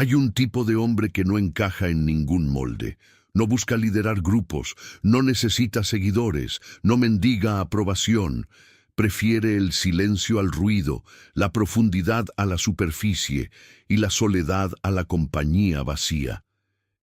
Hay un tipo de hombre que no encaja en ningún molde. No busca liderar grupos, no necesita seguidores, no mendiga aprobación. Prefiere el silencio al ruido, la profundidad a la superficie y la soledad a la compañía vacía.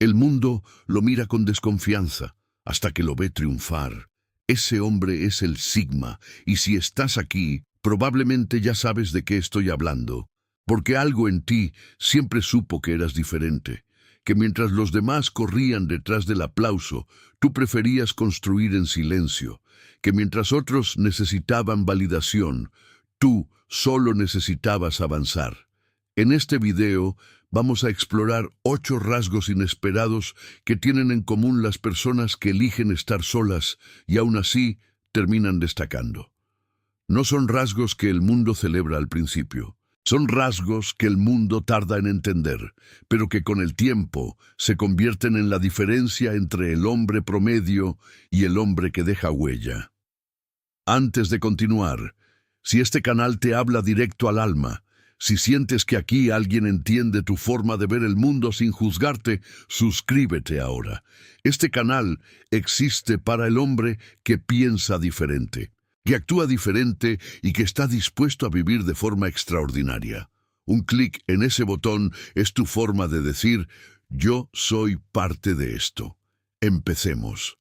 El mundo lo mira con desconfianza hasta que lo ve triunfar. Ese hombre es el Sigma, y si estás aquí, probablemente ya sabes de qué estoy hablando, porque algo en ti siempre supo que eras diferente, que mientras los demás corrían detrás del aplauso, tú preferías construir en silencio, que mientras otros necesitaban validación, tú solo necesitabas avanzar. En este video vamos a explorar 8 rasgos inesperados que tienen en común las personas que eligen estar solas y aún así terminan destacando. No son rasgos que el mundo celebra al principio. Son rasgos que el mundo tarda en entender, pero que con el tiempo se convierten en la diferencia entre el hombre promedio y el hombre que deja huella. Antes de continuar, si este canal te habla directo al alma, si sientes que aquí alguien entiende tu forma de ver el mundo sin juzgarte, suscríbete ahora. Este canal existe para el hombre que piensa diferente, que actúa diferente y que está dispuesto a vivir de forma extraordinaria. Un clic en ese botón es tu forma de decir, yo soy parte de esto. Empecemos.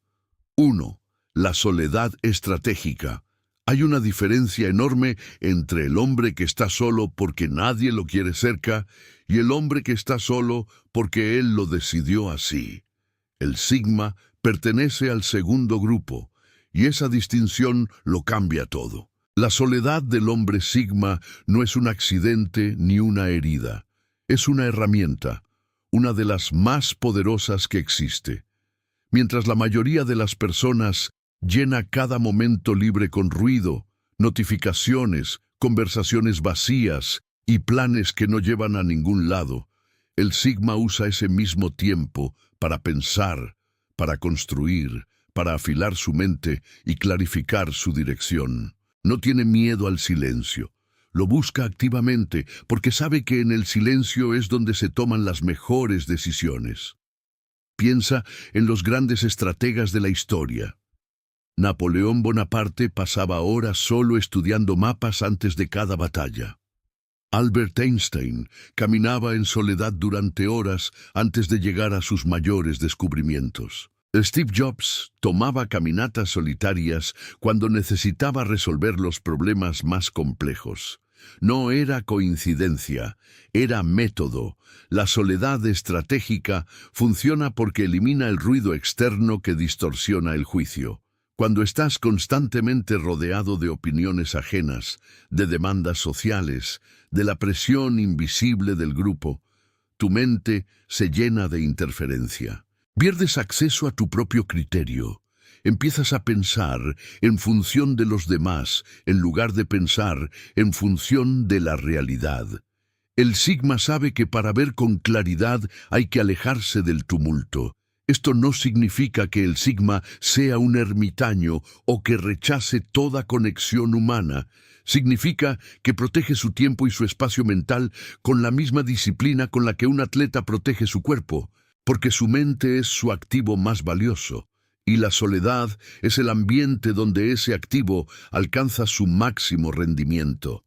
1. La soledad estratégica. Hay una diferencia enorme entre el hombre que está solo porque nadie lo quiere cerca y el hombre que está solo porque él lo decidió así. El Sigma pertenece al segundo grupo, y esa distinción lo cambia todo. La soledad del hombre Sigma no es un accidente ni una herida. Es una herramienta, una de las más poderosas que existe. Mientras la mayoría de las personas llena cada momento libre con ruido, notificaciones, conversaciones vacías y planes que no llevan a ningún lado, el Sigma usa ese mismo tiempo para pensar, para construir, para afilar su mente y clarificar su dirección. No tiene miedo al silencio. Lo busca activamente porque sabe que en el silencio es donde se toman las mejores decisiones. Piensa en los grandes estrategas de la historia. Napoleón Bonaparte pasaba horas solo estudiando mapas antes de cada batalla. Albert Einstein caminaba en soledad durante horas antes de llegar a sus mayores descubrimientos. Steve Jobs tomaba caminatas solitarias cuando necesitaba resolver los problemas más complejos. No era coincidencia, era método. La soledad estratégica funciona porque elimina el ruido externo que distorsiona el juicio. Cuando estás constantemente rodeado de opiniones ajenas, de demandas sociales, de la presión invisible del grupo, tu mente se llena de interferencia. Pierdes acceso a tu propio criterio. Empiezas a pensar en función de los demás, en lugar de pensar en función de la realidad. El Sigma sabe que para ver con claridad hay que alejarse del tumulto. Esto no significa que el Sigma sea un ermitaño o que rechace toda conexión humana. Significa que protege su tiempo y su espacio mental con la misma disciplina con la que un atleta protege su cuerpo, porque su mente es su activo más valioso, y la soledad es el ambiente donde ese activo alcanza su máximo rendimiento.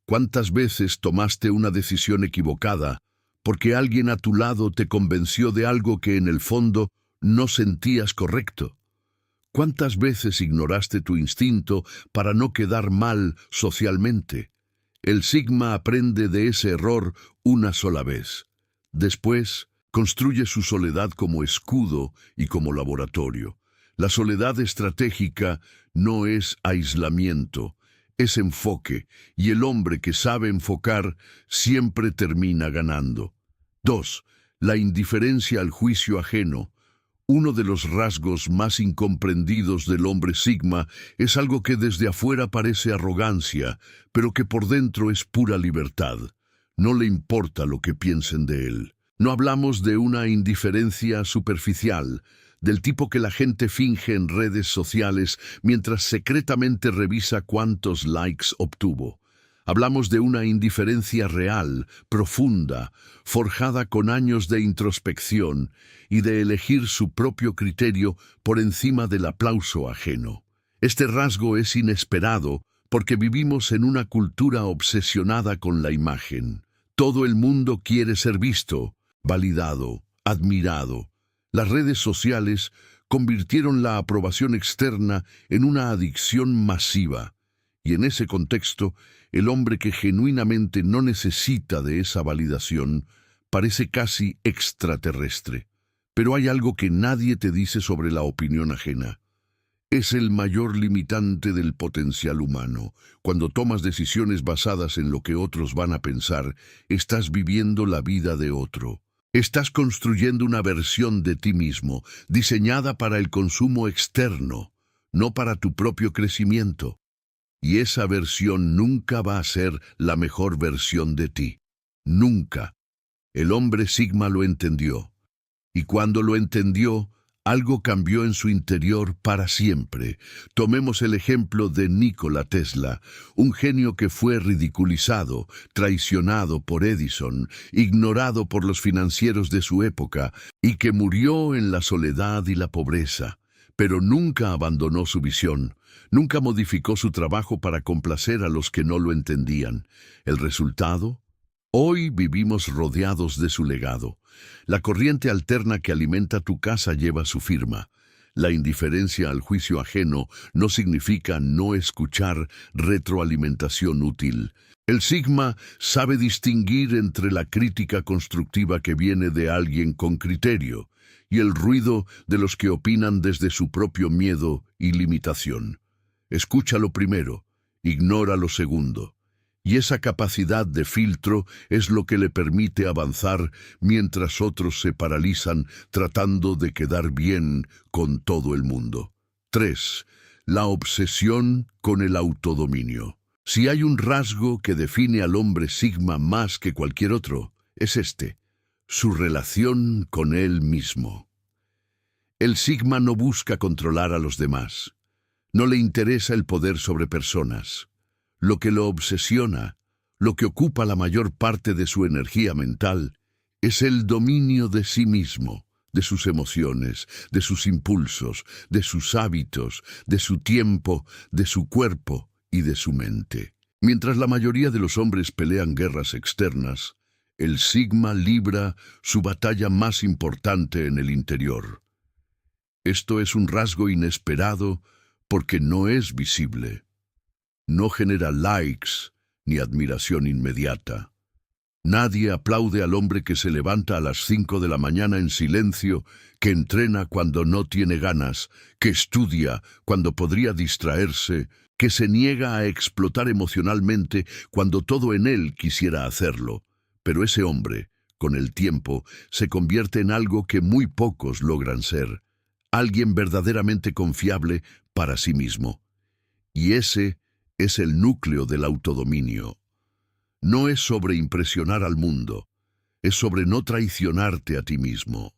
¿Cuántas veces tomaste una decisión equivocada porque alguien a tu lado te convenció de algo que en el fondo no sentías correcto? ¿Cuántas veces ignoraste tu instinto para no quedar mal socialmente? El Sigma aprende de ese error una sola vez. Después, construye su soledad como escudo y como laboratorio. La soledad estratégica no es aislamiento, es enfoque, y el hombre que sabe enfocar siempre termina ganando. 2. La indiferencia al juicio ajeno. Uno de los rasgos más incomprendidos del hombre Sigma es algo que desde afuera parece arrogancia, pero que por dentro es pura libertad. No le importa lo que piensen de él. No hablamos de una indiferencia superficial, del tipo que la gente finge en redes sociales mientras secretamente revisa cuántos likes obtuvo. Hablamos de una indiferencia real, profunda, forjada con años de introspección y de elegir su propio criterio por encima del aplauso ajeno. Este rasgo es inesperado porque vivimos en una cultura obsesionada con la imagen. Todo el mundo quiere ser visto, validado, admirado. Las redes sociales convirtieron la aprobación externa en una adicción masiva. Y en ese contexto, el hombre que genuinamente no necesita de esa validación parece casi extraterrestre. Pero hay algo que nadie te dice sobre la opinión ajena. Es el mayor limitante del potencial humano. Cuando tomas decisiones basadas en lo que otros van a pensar, estás viviendo la vida de otro. Estás construyendo una versión de ti mismo, diseñada para el consumo externo, no para tu propio crecimiento. Y esa versión nunca va a ser la mejor versión de ti. Nunca. El hombre Sigma lo entendió. Y cuando lo entendió, algo cambió en su interior para siempre. Tomemos el ejemplo de Nikola Tesla, un genio que fue ridiculizado, traicionado por Edison, ignorado por los financieros de su época, y que murió en la soledad y la pobreza. Pero nunca abandonó su visión, nunca modificó su trabajo para complacer a los que no lo entendían. ¿El resultado? Hoy vivimos rodeados de su legado. La corriente alterna que alimenta tu casa lleva su firma. La indiferencia al juicio ajeno no significa no escuchar retroalimentación útil. El Sigma sabe distinguir entre la crítica constructiva que viene de alguien con criterio y el ruido de los que opinan desde su propio miedo y limitación. Escucha lo primero, ignora lo segundo. Y esa capacidad de filtro es lo que le permite avanzar mientras otros se paralizan tratando de quedar bien con todo el mundo. 3. La obsesión con el autodominio. Si hay un rasgo que define al hombre Sigma más que cualquier otro, es este: su relación con él mismo. El Sigma no busca controlar a los demás. No le interesa el poder sobre personas. Lo que lo obsesiona, lo que ocupa la mayor parte de su energía mental, es el dominio de sí mismo, de sus emociones, de sus impulsos, de sus hábitos, de su tiempo, de su cuerpo y de su mente. Mientras la mayoría de los hombres pelean guerras externas, el Sigma libra su batalla más importante en el interior. Esto es un rasgo inesperado porque no es visible. No genera likes ni admiración inmediata. Nadie aplaude al hombre que se levanta a las 5 de la mañana en silencio, que entrena cuando no tiene ganas, que estudia cuando podría distraerse, que se niega a explotar emocionalmente cuando todo en él quisiera hacerlo. Pero ese hombre, con el tiempo, se convierte en algo que muy pocos logran ser: alguien verdaderamente confiable para sí mismo. Y ese es el núcleo del autodominio. No es sobre impresionar al mundo, es sobre no traicionarte a ti mismo.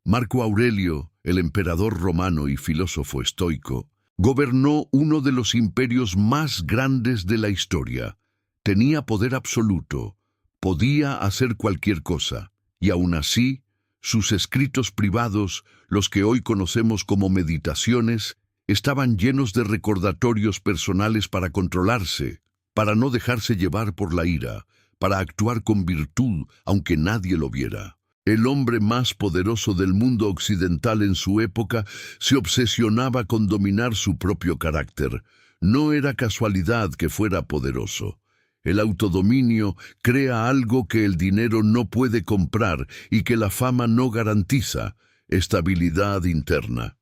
Marco Aurelio, el emperador romano y filósofo estoico, gobernó uno de los imperios más grandes de la historia. Tenía poder absoluto, podía hacer cualquier cosa, y aún así, sus escritos privados, los que hoy conocemos como meditaciones, estaban llenos de recordatorios personales para controlarse, para no dejarse llevar por la ira, para actuar con virtud aunque nadie lo viera. El hombre más poderoso del mundo occidental en su época se obsesionaba con dominar su propio carácter. No era casualidad que fuera poderoso. El autodominio crea algo que el dinero no puede comprar y que la fama no garantiza: estabilidad interna.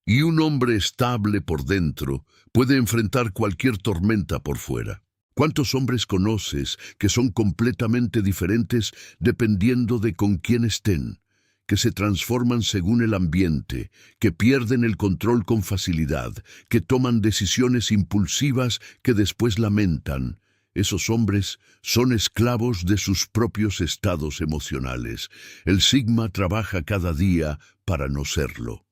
Y un hombre estable por dentro puede enfrentar cualquier tormenta por fuera. ¿Cuántos hombres conoces que son completamente diferentes dependiendo de con quién estén? Que se transforman según el ambiente, que pierden el control con facilidad, que toman decisiones impulsivas que después lamentan. Esos hombres son esclavos de sus propios estados emocionales. El Sigma trabaja cada día para no serlo.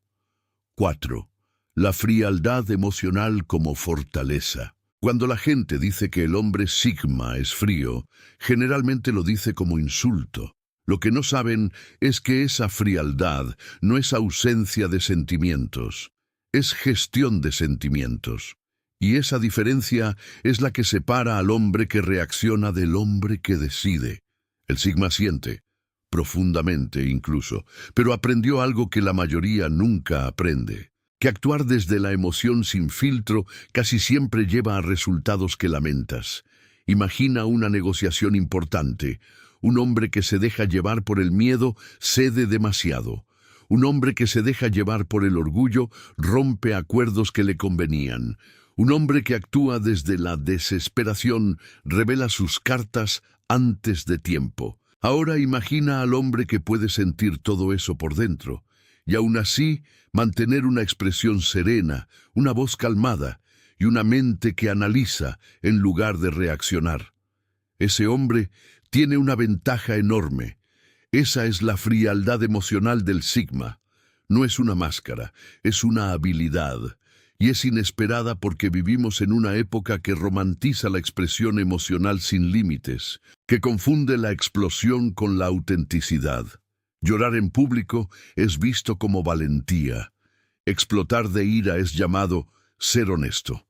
4. La frialdad emocional como fortaleza. Cuando la gente dice que el hombre Sigma es frío, generalmente lo dice como insulto. Lo que no saben es que esa frialdad no es ausencia de sentimientos, es gestión de sentimientos. Y esa diferencia es la que separa al hombre que reacciona del hombre que decide. El Sigma siente, profundamente incluso, pero aprendió algo que la mayoría nunca aprende, que actuar desde la emoción sin filtro casi siempre lleva a resultados que lamentas. Imagina una negociación importante. Un hombre que se deja llevar por el miedo cede demasiado. Un hombre que se deja llevar por el orgullo rompe acuerdos que le convenían. Un hombre que actúa desde la desesperación revela sus cartas antes de tiempo. Ahora imagina al hombre que puede sentir todo eso por dentro, y aún así mantener una expresión serena, una voz calmada y una mente que analiza en lugar de reaccionar. Ese hombre tiene una ventaja enorme. Esa es la frialdad emocional del Sigma. No es una máscara, es una habilidad. Y es inesperada porque vivimos en una época que romantiza la expresión emocional sin límites, que confunde la explosión con la autenticidad. Llorar en público es visto como valentía. Explotar de ira es llamado ser honesto.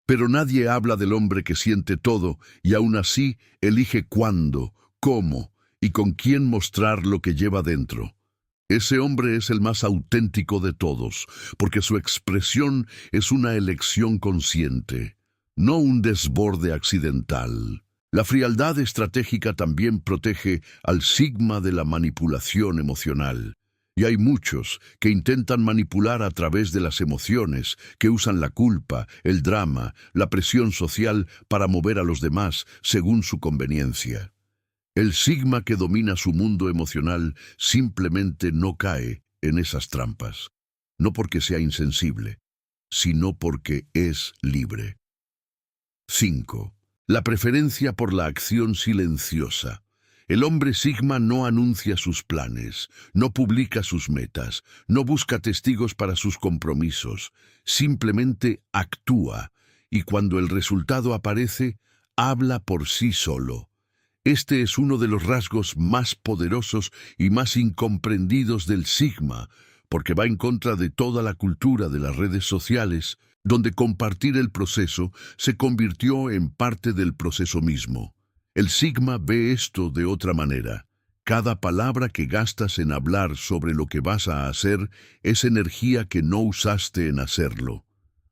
Pero nadie habla del hombre que siente todo y aún así elige cuándo, cómo y con quién mostrar lo que lleva dentro. Ese hombre es el más auténtico de todos, porque su expresión es una elección consciente, no un desborde accidental. La frialdad estratégica también protege al Sigma de la manipulación emocional. Y hay muchos que intentan manipular a través de las emociones, que usan la culpa, el drama, la presión social para mover a los demás según su conveniencia. El Sigma que domina su mundo emocional simplemente no cae en esas trampas, no porque sea insensible, sino porque es libre. 5. La preferencia por la acción silenciosa. El hombre Sigma no anuncia sus planes, no publica sus metas, no busca testigos para sus compromisos, simplemente actúa, y cuando el resultado aparece, habla por sí solo. Este es uno de los rasgos más poderosos y más incomprendidos del Sigma, porque va en contra de toda la cultura de las redes sociales, donde compartir el proceso se convirtió en parte del proceso mismo. El Sigma ve esto de otra manera. Cada palabra que gastas en hablar sobre lo que vas a hacer es energía que no usaste en hacerlo.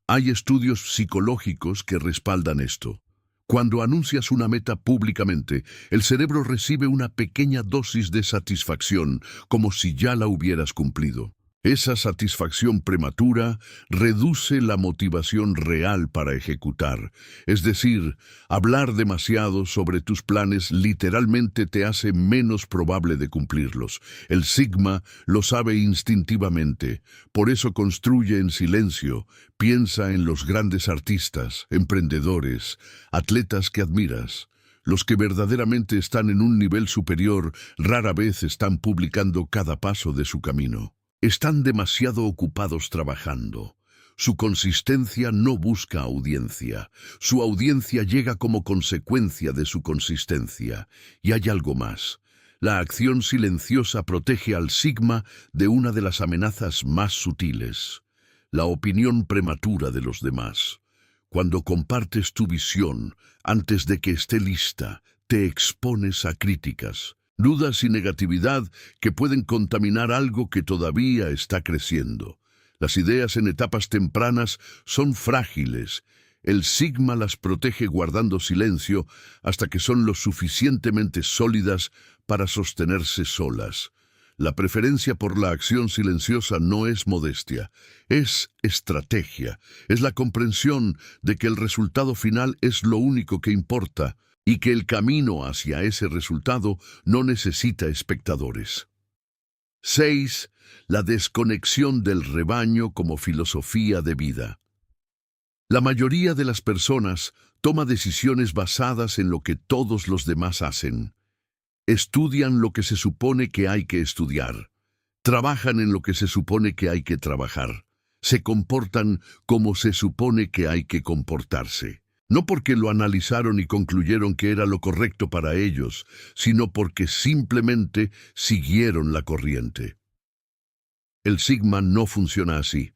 Hay estudios psicológicos que respaldan esto. Cuando anuncias una meta públicamente, el cerebro recibe una pequeña dosis de satisfacción, como si ya la hubieras cumplido. Esa satisfacción prematura reduce la motivación real para ejecutar. Es decir, hablar demasiado sobre tus planes literalmente te hace menos probable de cumplirlos. El Sigma lo sabe instintivamente, por eso construye en silencio. Piensa en los grandes artistas, emprendedores, atletas que admiras. Los que verdaderamente están en un nivel superior rara vez están publicando cada paso de su camino. Están demasiado ocupados trabajando. Su consistencia no busca audiencia. Su audiencia llega como consecuencia de su consistencia. Y hay algo más. La acción silenciosa protege al Sigma de una de las amenazas más sutiles: la opinión prematura de los demás. Cuando compartes tu visión antes de que esté lista, te expones a críticas, dudas y negatividad que pueden contaminar algo que todavía está creciendo. Las ideas en etapas tempranas son frágiles. El Sigma las protege guardando silencio hasta que son lo suficientemente sólidas para sostenerse solas. La preferencia por la acción silenciosa no es modestia, es estrategia, es la comprensión de que el resultado final es lo único que importa y que el camino hacia ese resultado no necesita espectadores. 6. La desconexión del rebaño como filosofía de vida. La mayoría de las personas toma decisiones basadas en lo que todos los demás hacen. Estudian lo que se supone que hay que estudiar. Trabajan en lo que se supone que hay que trabajar. Se comportan como se supone que hay que comportarse. No porque lo analizaron y concluyeron que era lo correcto para ellos, sino porque simplemente siguieron la corriente. El Sigma no funciona así.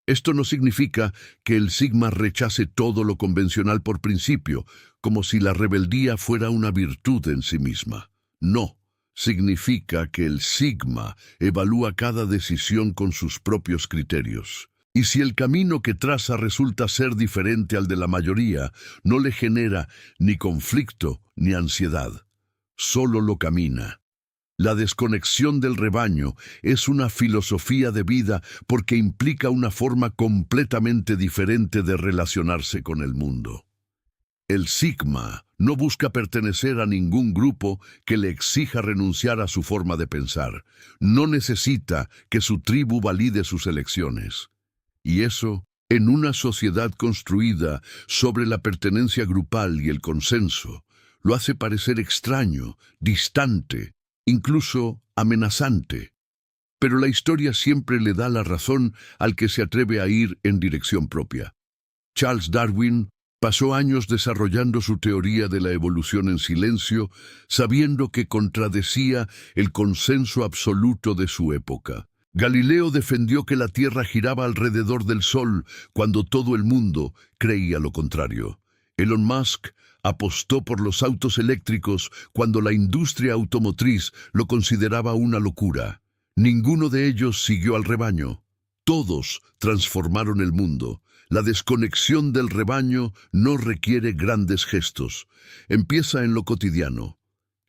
Esto no significa que el Sigma rechace todo lo convencional por principio, como si la rebeldía fuera una virtud en sí misma. No, significa que el Sigma evalúa cada decisión con sus propios criterios. Y si el camino que traza resulta ser diferente al de la mayoría, no le genera ni conflicto ni ansiedad. Solo lo camina. La desconexión del rebaño es una filosofía de vida porque implica una forma completamente diferente de relacionarse con el mundo. El Sigma no busca pertenecer a ningún grupo que le exija renunciar a su forma de pensar. No necesita que su tribu valide sus elecciones. Y eso, en una sociedad construida sobre la pertenencia grupal y el consenso, lo hace parecer extraño, distante, incluso amenazante. Pero la historia siempre le da la razón al que se atreve a ir en dirección propia. Charles Darwin pasó años desarrollando su teoría de la evolución en silencio, sabiendo que contradecía el consenso absoluto de su época. Galileo defendió que la Tierra giraba alrededor del Sol cuando todo el mundo creía lo contrario. Elon Musk apostó por los autos eléctricos cuando la industria automotriz lo consideraba una locura. Ninguno de ellos siguió al rebaño. Todos transformaron el mundo. La desconexión del rebaño no requiere grandes gestos. Empieza en lo cotidiano,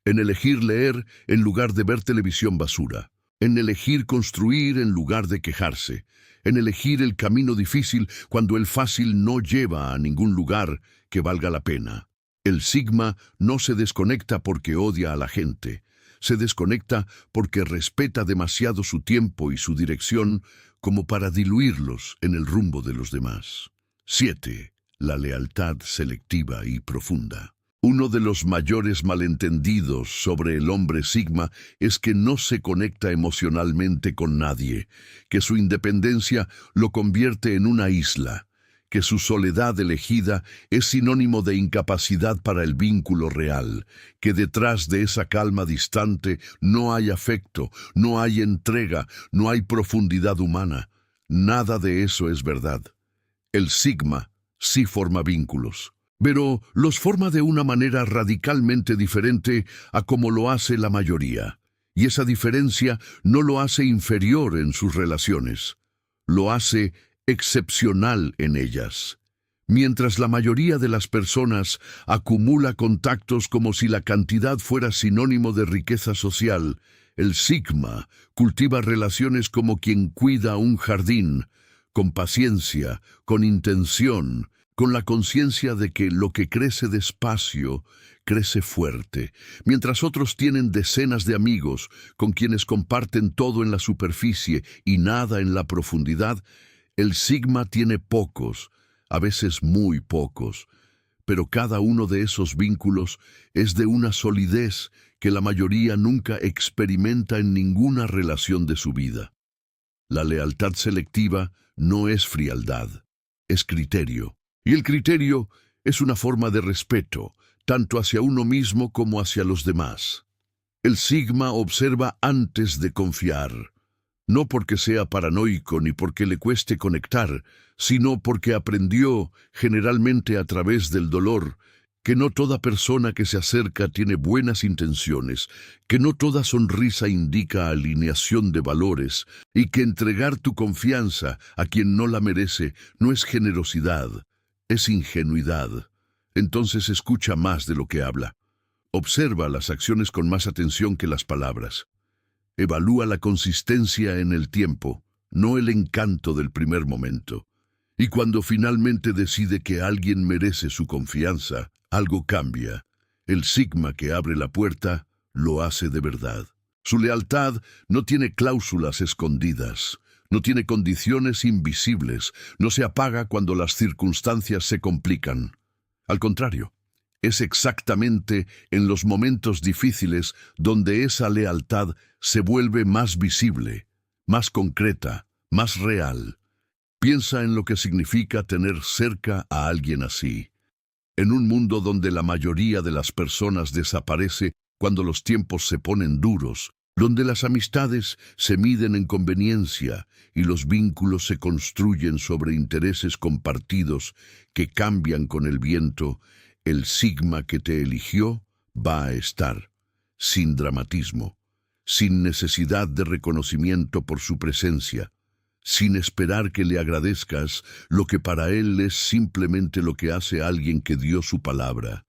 en elegir leer en lugar de ver televisión basura, en elegir construir en lugar de quejarse, en elegir el camino difícil cuando el fácil no lleva a ningún lugar que valga la pena. El Sigma no se desconecta porque odia a la gente. Se desconecta porque respeta demasiado su tiempo y su dirección como para diluirlos en el rumbo de los demás. 7. La lealtad selectiva y profunda. Uno de los mayores malentendidos sobre el hombre Sigma es que no se conecta emocionalmente con nadie, que su independencia lo convierte en una isla, que su soledad elegida es sinónimo de incapacidad para el vínculo real, que detrás de esa calma distante no hay afecto, no hay entrega, no hay profundidad humana. Nada de eso es verdad. El Sigma sí forma vínculos, pero los forma de una manera radicalmente diferente a como lo hace la mayoría. Y esa diferencia no lo hace inferior en sus relaciones, lo hace excepcional en ellas. Mientras la mayoría de las personas acumula contactos como si la cantidad fuera sinónimo de riqueza social, el Sigma cultiva relaciones como quien cuida un jardín, con paciencia, con intención, con la conciencia de que lo que crece despacio crece fuerte, mientras otros tienen decenas de amigos con quienes comparten todo en la superficie y nada en la profundidad. El Sigma tiene pocos, a veces muy pocos, pero cada uno de esos vínculos es de una solidez que la mayoría nunca experimenta en ninguna relación de su vida. La lealtad selectiva no es frialdad, es criterio. Y el criterio es una forma de respeto, tanto hacia uno mismo como hacia los demás. El Sigma observa antes de confiar. No porque sea paranoico ni porque le cueste conectar, sino porque aprendió, generalmente a través del dolor, que no toda persona que se acerca tiene buenas intenciones, que no toda sonrisa indica alineación de valores, y que entregar tu confianza a quien no la merece no es generosidad, es ingenuidad. Entonces escucha más de lo que habla. Observa las acciones con más atención que las palabras. Evalúa la consistencia en el tiempo, no el encanto del primer momento. Y cuando finalmente decide que alguien merece su confianza, algo cambia. El Sigma que abre la puerta lo hace de verdad. Su lealtad no tiene cláusulas escondidas, no tiene condiciones invisibles, no se apaga cuando las circunstancias se complican. Al contrario, es exactamente en los momentos difíciles donde esa lealtad se vuelve más visible, más concreta, más real. Piensa en lo que significa tener cerca a alguien así. En un mundo donde la mayoría de las personas desaparece cuando los tiempos se ponen duros, donde las amistades se miden en conveniencia y los vínculos se construyen sobre intereses compartidos que cambian con el viento, el Sigma que te eligió va a estar, sin dramatismo, sin necesidad de reconocimiento por su presencia, sin esperar que le agradezcas lo que para él es simplemente lo que hace alguien que dio su palabra.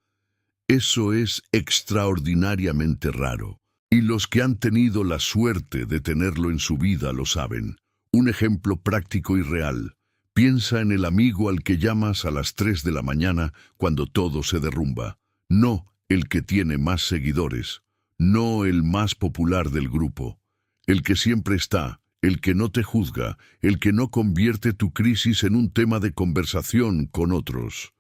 Eso es extraordinariamente raro, y los que han tenido la suerte de tenerlo en su vida lo saben. Un ejemplo práctico y real. Piensa en el amigo al que llamas a las 3 de la mañana cuando todo se derrumba. No el que tiene más seguidores, no el más popular del grupo. El que siempre está, el que no te juzga, el que no convierte tu crisis en un tema de conversación con otros.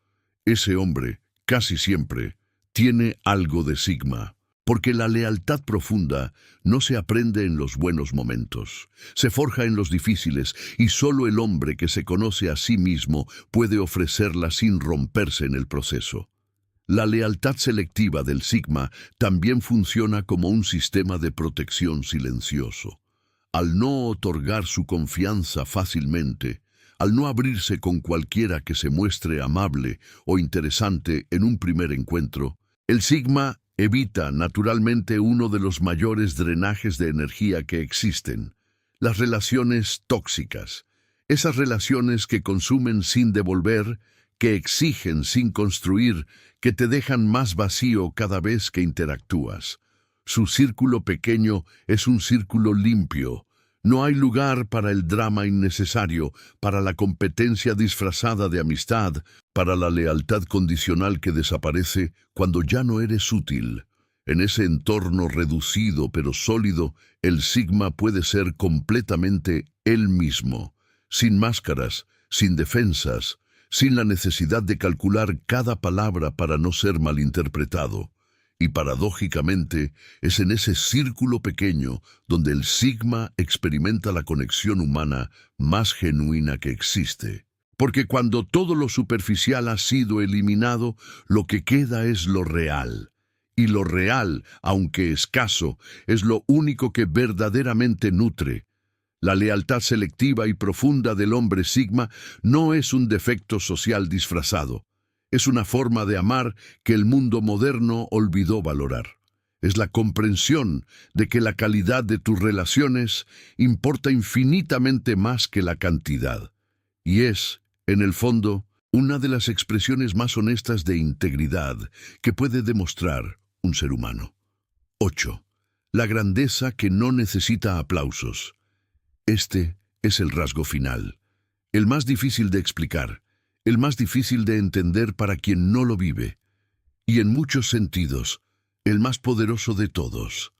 Ese hombre, casi siempre, tiene algo de Sigma, porque la lealtad profunda no se aprende en los buenos momentos, se forja en los difíciles, y solo el hombre que se conoce a sí mismo puede ofrecerla sin romperse en el proceso. La lealtad selectiva del Sigma también funciona como un sistema de protección silencioso. Al no otorgar su confianza fácilmente, al no abrirse con cualquiera que se muestre amable o interesante en un primer encuentro, el Sigma evita naturalmente uno de los mayores drenajes de energía que existen, las relaciones tóxicas, esas relaciones que consumen sin devolver, que exigen sin construir, que te dejan más vacío cada vez que interactúas. Su círculo pequeño es un círculo limpio. No hay lugar para el drama innecesario, para la competencia disfrazada de amistad, para la lealtad condicional que desaparece cuando ya no eres útil. En ese entorno reducido pero sólido, el Sigma puede ser completamente él mismo, sin máscaras, sin defensas, sin la necesidad de calcular cada palabra para no ser malinterpretado. Y paradójicamente, es en ese círculo pequeño donde el Sigma experimenta la conexión humana más genuina que existe. Porque cuando todo lo superficial ha sido eliminado, lo que queda es lo real. Y lo real, aunque escaso, es lo único que verdaderamente nutre. La lealtad selectiva y profunda del hombre Sigma no es un defecto social disfrazado. Es una forma de amar que el mundo moderno olvidó valorar. Es la comprensión de que la calidad de tus relaciones importa infinitamente más que la cantidad. Y es, en el fondo, una de las expresiones más honestas de integridad que puede demostrar un ser humano. 8. La grandeza que no necesita aplausos. Este es el rasgo final, el más difícil de explicar, el más difícil de entender para quien no lo vive, y en muchos sentidos, el más poderoso de todos.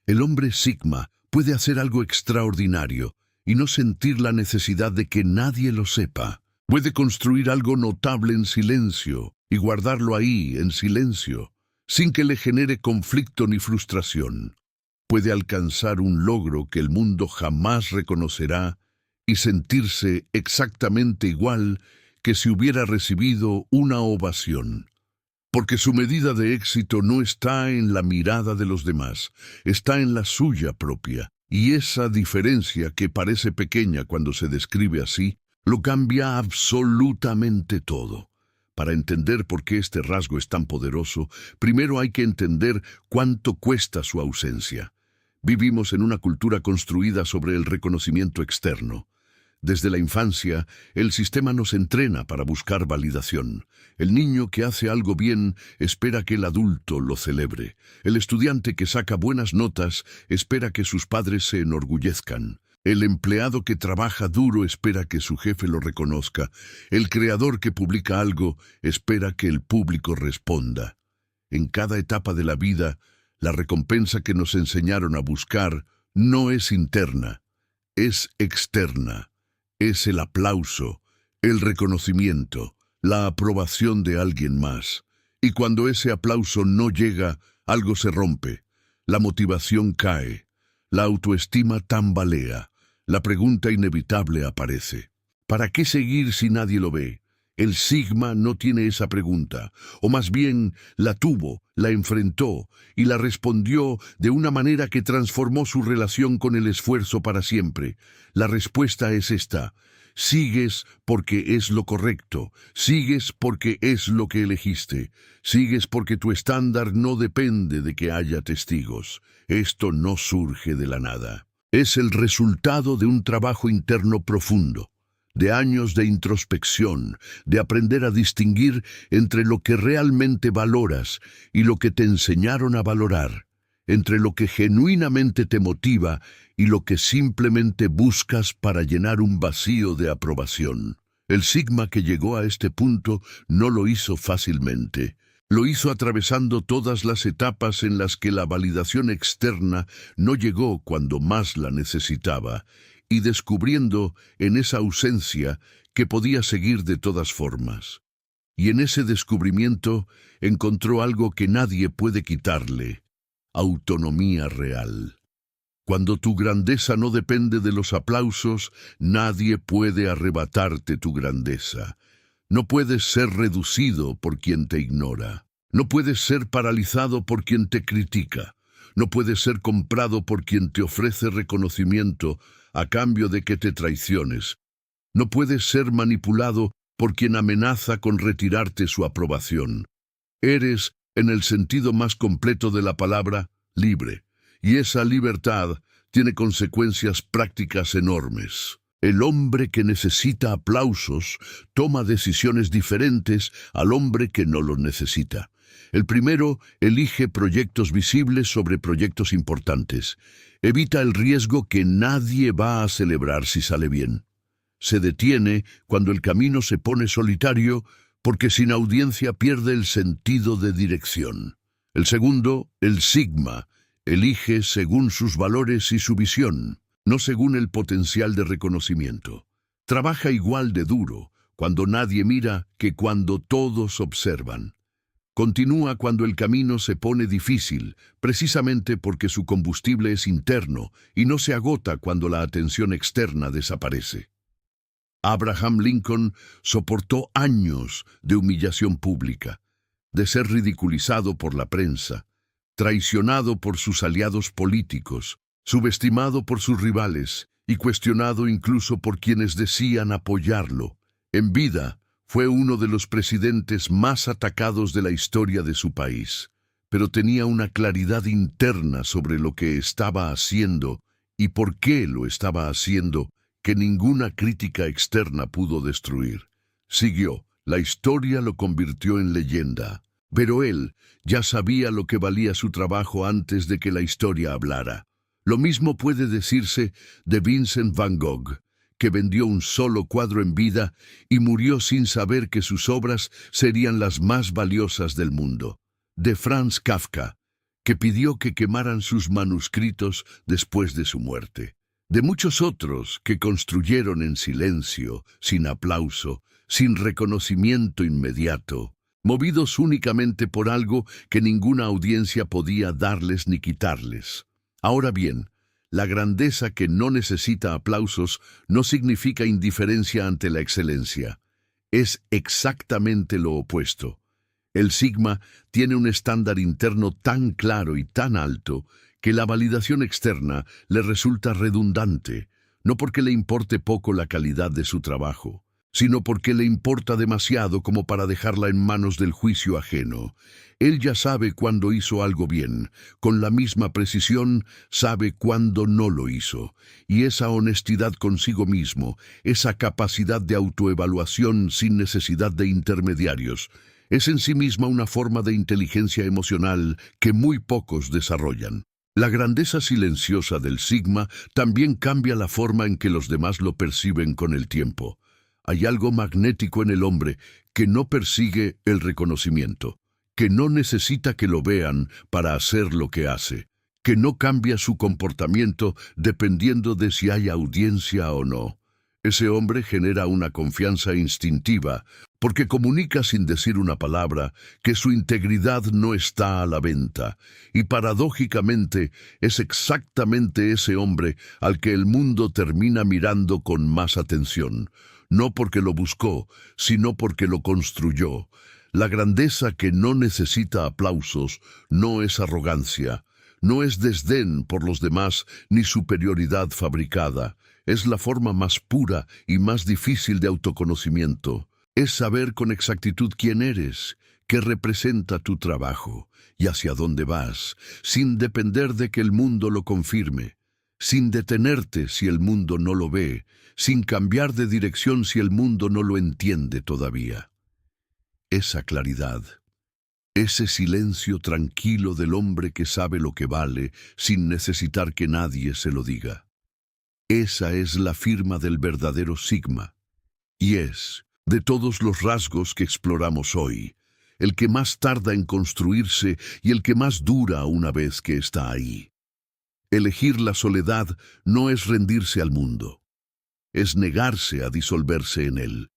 El hombre Sigma puede hacer algo extraordinario y no sentir la necesidad de que nadie lo sepa. Puede construir algo notable en silencio y guardarlo ahí en silencio, sin que le genere conflicto ni frustración. Puede alcanzar un logro que el mundo jamás reconocerá y sentirse exactamente igual que si hubiera recibido una ovación. Porque su medida de éxito no está en la mirada de los demás, está en la suya propia. Y esa diferencia, que parece pequeña cuando se describe así, lo cambia absolutamente todo. Para entender por qué este rasgo es tan poderoso, primero hay que entender cuánto cuesta su ausencia. Vivimos en una cultura construida sobre el reconocimiento externo. Desde la infancia, el sistema nos entrena para buscar validación. El niño que hace algo bien espera que el adulto lo celebre. El estudiante que saca buenas notas espera que sus padres se enorgullezcan. El empleado que trabaja duro espera que su jefe lo reconozca. El creador que publica algo espera que el público responda. En cada etapa de la vida, la recompensa que nos enseñaron a buscar no es interna, es externa. Es el aplauso, el reconocimiento, la aprobación de alguien más. Y cuando ese aplauso no llega, algo se rompe. La motivación cae, la autoestima tambalea, la pregunta inevitable aparece. ¿Para qué seguir si nadie lo ve? El Sigma no tiene esa pregunta, o más bien la tuvo, la enfrentó y la respondió de una manera que transformó su relación con el esfuerzo para siempre. La respuesta es esta: sigues porque es lo correcto, sigues porque es lo que elegiste, sigues porque tu estándar no depende de que haya testigos. Esto no surge de la nada. Es el resultado de un trabajo interno profundo, de años de introspección, de aprender a distinguir entre lo que realmente valoras y lo que te enseñaron a valorar, entre lo que genuinamente te motiva y lo que simplemente buscas para llenar un vacío de aprobación. El Sigma que llegó a este punto no lo hizo fácilmente. Lo hizo atravesando todas las etapas en las que la validación externa no llegó cuando más la necesitaba, y descubriendo en esa ausencia que podía seguir de todas formas. Y en ese descubrimiento encontró algo que nadie puede quitarle: autonomía real. Cuando tu grandeza no depende de los aplausos, nadie puede arrebatarte tu grandeza. No puedes ser reducido por quien te ignora. No puedes ser paralizado por quien te critica. No puedes ser comprado por quien te ofrece reconocimiento a cambio de que te traiciones. No puedes ser manipulado por quien amenaza con retirarte su aprobación. Eres, en el sentido más completo de la palabra, libre. Y esa libertad tiene consecuencias prácticas enormes. El hombre que necesita aplausos toma decisiones diferentes al hombre que no los necesita. El primero elige proyectos visibles sobre proyectos importantes. Evita el riesgo que nadie va a celebrar si sale bien. Se detiene cuando el camino se pone solitario, porque sin audiencia pierde el sentido de dirección. El segundo, el Sigma, elige según sus valores y su visión, no según el potencial de reconocimiento. Trabaja igual de duro cuando nadie mira que cuando todos observan. Continúa cuando el camino se pone difícil, precisamente porque su combustible es interno y no se agota cuando la atención externa desaparece. Abraham Lincoln soportó años de humillación pública, de ser ridiculizado por la prensa, traicionado por sus aliados políticos, subestimado por sus rivales y cuestionado incluso por quienes decían apoyarlo. En vida, fue uno de los presidentes más atacados de la historia de su país, pero tenía una claridad interna sobre lo que estaba haciendo y por qué lo estaba haciendo que ninguna crítica externa pudo destruir. Siguió, la historia lo convirtió en leyenda, pero él ya sabía lo que valía su trabajo antes de que la historia hablara. Lo mismo puede decirse de Vincent Van Gogh, que vendió un solo cuadro en vida y murió sin saber que sus obras serían las más valiosas del mundo. De Franz Kafka, que pidió que quemaran sus manuscritos después de su muerte. De muchos otros que construyeron en silencio, sin aplauso, sin reconocimiento inmediato, movidos únicamente por algo que ninguna audiencia podía darles ni quitarles. Ahora bien, la grandeza que no necesita aplausos no significa indiferencia ante la excelencia. Es exactamente lo opuesto. El Sigma tiene un estándar interno tan claro y tan alto que la validación externa le resulta redundante, no porque le importe poco la calidad de su trabajo, sino porque le importa demasiado como para dejarla en manos del juicio ajeno. Él ya sabe cuándo hizo algo bien, con la misma precisión sabe cuándo no lo hizo, y esa honestidad consigo mismo, esa capacidad de autoevaluación sin necesidad de intermediarios, es en sí misma una forma de inteligencia emocional que muy pocos desarrollan. La grandeza silenciosa del Sigma también cambia la forma en que los demás lo perciben con el tiempo. Hay algo magnético en el hombre que no persigue el reconocimiento, que no necesita que lo vean para hacer lo que hace, que no cambia su comportamiento dependiendo de si hay audiencia o no. Ese hombre genera una confianza instintiva, porque comunica sin decir una palabra que su integridad no está a la venta, y paradójicamente es exactamente ese hombre al que el mundo termina mirando con más atención, no porque lo buscó, sino porque lo construyó. La grandeza que no necesita aplausos no es arrogancia, no es desdén por los demás ni superioridad fabricada. Es la forma más pura y más difícil de autoconocimiento. Es saber con exactitud quién eres, qué representa tu trabajo y hacia dónde vas, sin depender de que el mundo lo confirme, sin detenerte si el mundo no lo ve, sin cambiar de dirección si el mundo no lo entiende todavía. Esa claridad, ese silencio tranquilo del hombre que sabe lo que vale sin necesitar que nadie se lo diga. Esa es la firma del verdadero Sigma, y es, de todos los rasgos que exploramos hoy, el que más tarda en construirse y el que más dura una vez que está ahí. Elegir la soledad no es rendirse al mundo, es negarse a disolverse en él.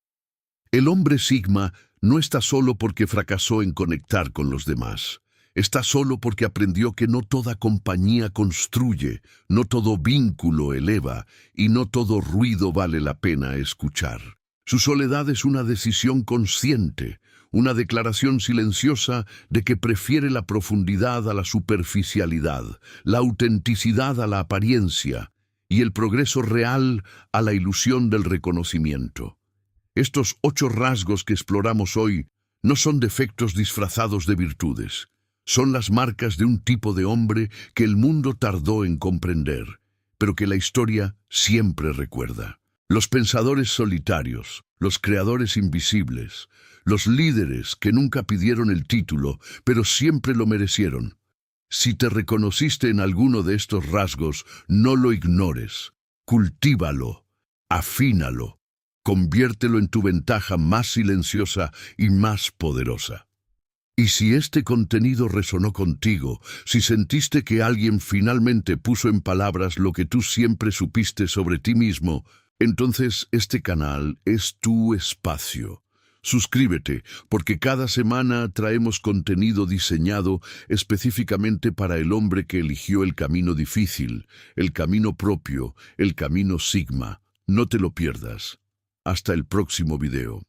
El hombre Sigma no está solo porque fracasó en conectar con los demás. Está solo porque aprendió que no toda compañía construye, no todo vínculo eleva y no todo ruido vale la pena escuchar. Su soledad es una decisión consciente, una declaración silenciosa de que prefiere la profundidad a la superficialidad, la autenticidad a la apariencia y el progreso real a la ilusión del reconocimiento. Estos 8 rasgos que exploramos hoy no son defectos disfrazados de virtudes. Son las marcas de un tipo de hombre que el mundo tardó en comprender, pero que la historia siempre recuerda. Los pensadores solitarios, los creadores invisibles, los líderes que nunca pidieron el título, pero siempre lo merecieron. Si te reconociste en alguno de estos rasgos, no lo ignores. Cultívalo, afínalo, conviértelo en tu ventaja más silenciosa y más poderosa. Y si este contenido resonó contigo, si sentiste que alguien finalmente puso en palabras lo que tú siempre supiste sobre ti mismo, entonces este canal es tu espacio. Suscríbete, porque cada semana traemos contenido diseñado específicamente para el hombre que eligió el camino difícil, el camino propio, el camino Sigma. No te lo pierdas. Hasta el próximo video.